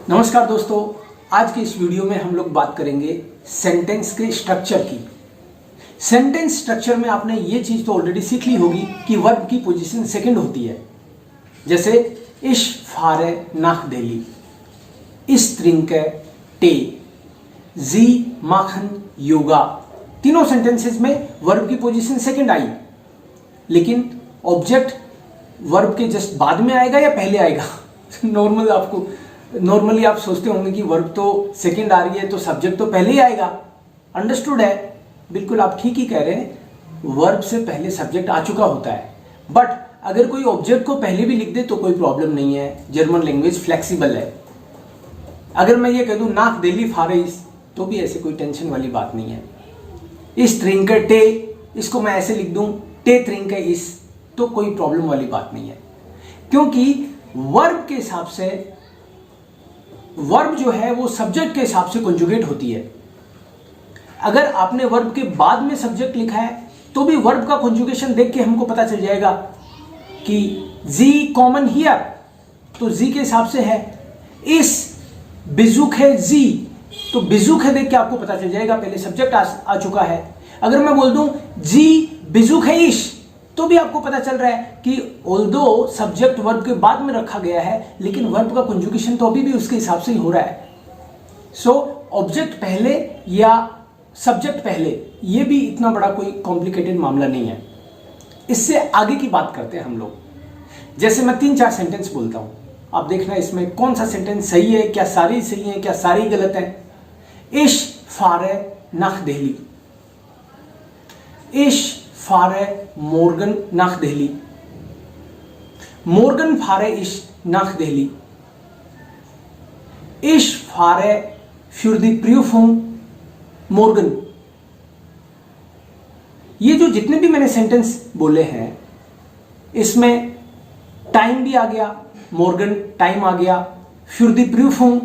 नमस्कार दोस्तों, आज के इस वीडियो में हम लोग बात करेंगे सेंटेंस के स्ट्रक्चर की। सेंटेंस स्ट्रक्चर में आपने ये चीज तो ऑलरेडी सीख ली होगी कि वर्ब की पोजीशन सेकंड होती है। जैसे इश फारे नाक देली, इस त्रिंके टे, जी माखन योगा, तीनों सेंटेंसेस में वर्ब की पोजीशन सेकंड आई। लेकिन ऑब्जेक्ट वर्ब के जस्ट बाद में आएगा या पहले आएगा? नॉर्मली आप सोचते होंगे कि वर्ब तो सेकंड आ रही है तो सब्जेक्ट तो पहले ही आएगा। अंडरस्टूड है, बिल्कुल आप ठीक ही कह रहे हैं, वर्ब से पहले सब्जेक्ट आ चुका होता है। बट अगर कोई ऑब्जेक्ट को पहले भी लिख दे तो कोई प्रॉब्लम नहीं है, जर्मन लैंग्वेज फ्लेक्सिबल है। अगर मैं ये कह दूं नाक देली फारेस तो भी ऐसे कोई टेंशन वाली बात नहीं है। इस त्रिंके टे, इसको मैं ऐसे लिख दूं टे त्रिंके इस, तो कोई प्रॉब्लम वाली बात नहीं है, क्योंकि वर्ब के हिसाब से वर्ब जो है वो सब्जेक्ट के हिसाब से कंजुगेट होती है। अगर आपने वर्ब के बाद में सब्जेक्ट लिखा है तो भी वर्ब का कंजुगेशन देख के हमको पता चल जाएगा कि जी कॉमन हियर, तो जी के हिसाब से है। इस बिजुक है जी, तो बिजुक है देख के आपको पता चल जाएगा पहले सब्जेक्ट आ चुका है। अगर मैं बोल दूं जी बिजुक है इश, तो भी आपको पता चल रहा है कि ऑल्दो सब्जेक्ट वर्ब के बाद में रखा गया है लेकिन वर्ब का कंजुगेशन तो अभी भी उसके हिसाब से ही हो रहा है। सो ऑब्जेक्ट पहले या सब्जेक्ट पहले, ये भी इतना बड़ा कोई कॉम्प्लिकेटेड मामला नहीं है। इससे आगे की बात करते हैं हम लोग। जैसे मैं 3-4 सेंटेंस बोलता हूं, आप देखना इसमें कौन सा सेंटेंस सही है, क्या सारी सही है, क्या सारी गलत है। इश फारे नाख देहली, इश फारे मोर्गन नाख देहली, मोर्गन फारे इश नाख देहली, इश फारे für die Prüfung मोर्गन। ये जो जितने भी मैंने सेंटेंस बोले हैं इसमें टाइम भी आ गया, मोर्गन टाइम आ गया, für die Prüfung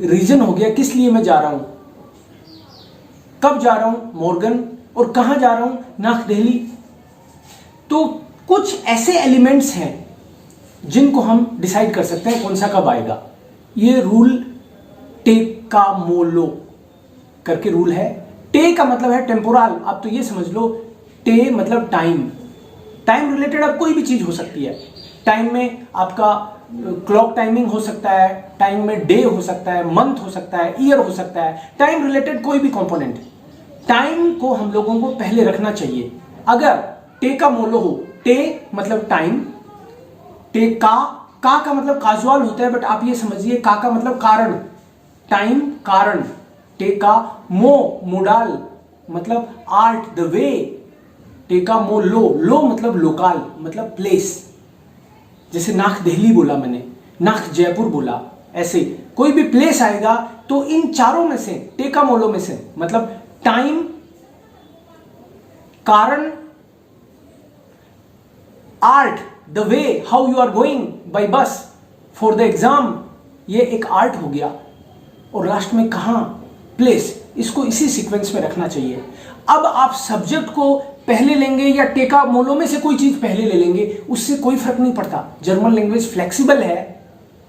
रीजन हो गया किस लिए मैं जा रहा हूं, कब जा रहा हूं मोर्गन, और कहां जा रहा हूं नाख देहली। तो कुछ ऐसे एलिमेंट्स हैं जिनको हम डिसाइड कर सकते हैं कौन सा कब आएगा। ये रूल टे+Ka+Mo+Lo करके रूल है। टे का मतलब है टेम्पोरल, आप तो ये समझ लो टे मतलब टाइम। टाइम रिलेटेड अब कोई भी चीज हो सकती है। टाइम में आपका क्लॉक टाइमिंग हो सकता है, टाइम में डे हो सकता है, मंथ हो सकता है, ईयर हो सकता है, टाइम रिलेटेड कोई भी कंपोनेंट। टाइम को हम लोगों को पहले रखना चाहिए। अगर टे+Ka+Mo+Lo हो, टे मतलब टाइम, का मतलब काजुअल होता है, बट आप ये समझिए का मतलब कारण, टाइम कारण, टे+Ka+Mo+Lo मतलब आर्ट द वे, टे+Ka+Mo+Lo, लो मतलब लोकल मतलब प्लेस। जैसे नाक देहली बोला मैंने, नाक जयपुर बोला, ऐसे कोई भी प्लेस आएगा तो इन चारों में से टे+Ka+Mo+Lo में से मतलब टाइम, कारण, art the way how you are going by bus for the exam, ये एक आर्ट हो गया। और लास्ट में कहां, प्लेस, इसको इसी सीक्वेंस में रखना चाहिए। अब आप सब्जेक्ट को पहले लेंगे या टे+Ka+Mo+Lo में से कोई चीज पहले ले लेंगे, उससे कोई फर्क नहीं पड़ता। जर्मन लैंग्वेज फ्लेक्सिबल है,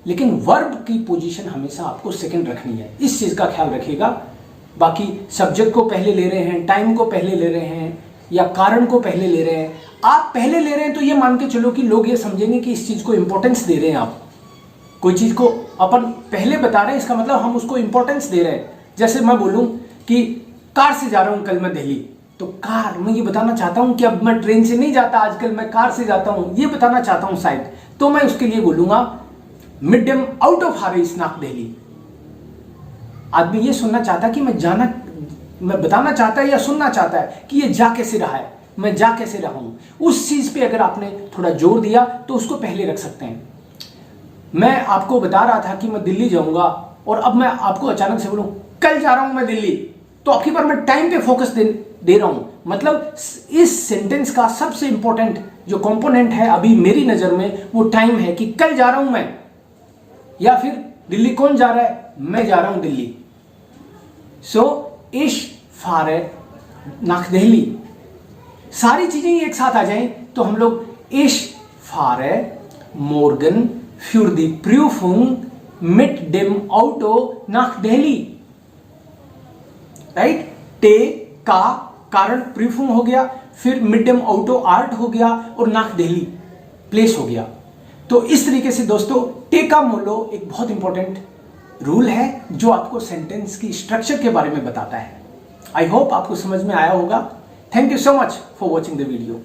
लेकिन वर्ब की पोजीशन हमेशा आपको सेकंड रखनी है, इस चीज का ख्याल रखिएगा। बाकी सब्जेक्ट को पहले ले रहे हैं, टाइम को पहले ले रहे हैं या कारण को पहले ले रहे हैं, आप पहले ले रहे हैं तो ये मान के चलो कि लोग ये समझेंगे कि इस चीज को इंपॉर्टेंस दे रहे हैं। आप कोई चीज को अपन पहले बता रहे हैं, इसका मतलब हम उसको इंपॉर्टेंस दे रहे हैं। जैसे मैं बोलूं कि कार से जा रहा हूं कल मैं दिल्ली, तो कार, मैं ये बताना चाहता हूं कि अब मैं ट्रेन से नहीं जाता, आजकल मैं कार से जाता हूं, ये बताना चाहता हूं शायद, तो मैं उसके लिए बोलूंगा मिडम आउट ऑफ हारिस नाक दिल्ली। आदमी ये सुनना चाहता कि मैं बताना चाहता है या सुनना चाहता है कि ये जा कैसे रहा है, मैं जा कैसे रहा हूं, उस चीज पे अगर आपने थोड़ा जोर दिया तो उसको पहले रख सकते हैं। मैं आपको बता रहा था कि मैं दिल्ली जाऊंगा और अब मैं आपको अचानक से बोलूं कल जा रहा हूं मैं दिल्ली, तो आपकी बार मैं टाइम पे फोकस दे रहा हूं। मतलब इस सेंटेंस का सबसे इंपॉर्टेंट जो कंपोनेंट है अभी मेरी नजर में वो टाइम है कि कल जा रहा हूं मैं, या फिर दिल्ली कौन जा रहा है, मैं जा रहा हूं दिल्ली। सो इश फारे नाख देहली, सारी चीजें एक साथ आ जाएं तो हम लोग इश फारे मोर्गन für die Prüfung मिट डिम आउटो नाक दहली, राइट। टे का कारण प्रीफॉर्म हो गया, फिर मिड डिम आउटो आर्ट हो गया और नाक दहली प्लेस हो गया। तो इस तरीके से दोस्तों टेका मोलो एक बहुत इंपॉर्टेंट रूल है जो आपको सेंटेंस की स्ट्रक्चर के बारे में बताता है। आई होप आपको समझ में आया होगा। Thank you so much for watching the video.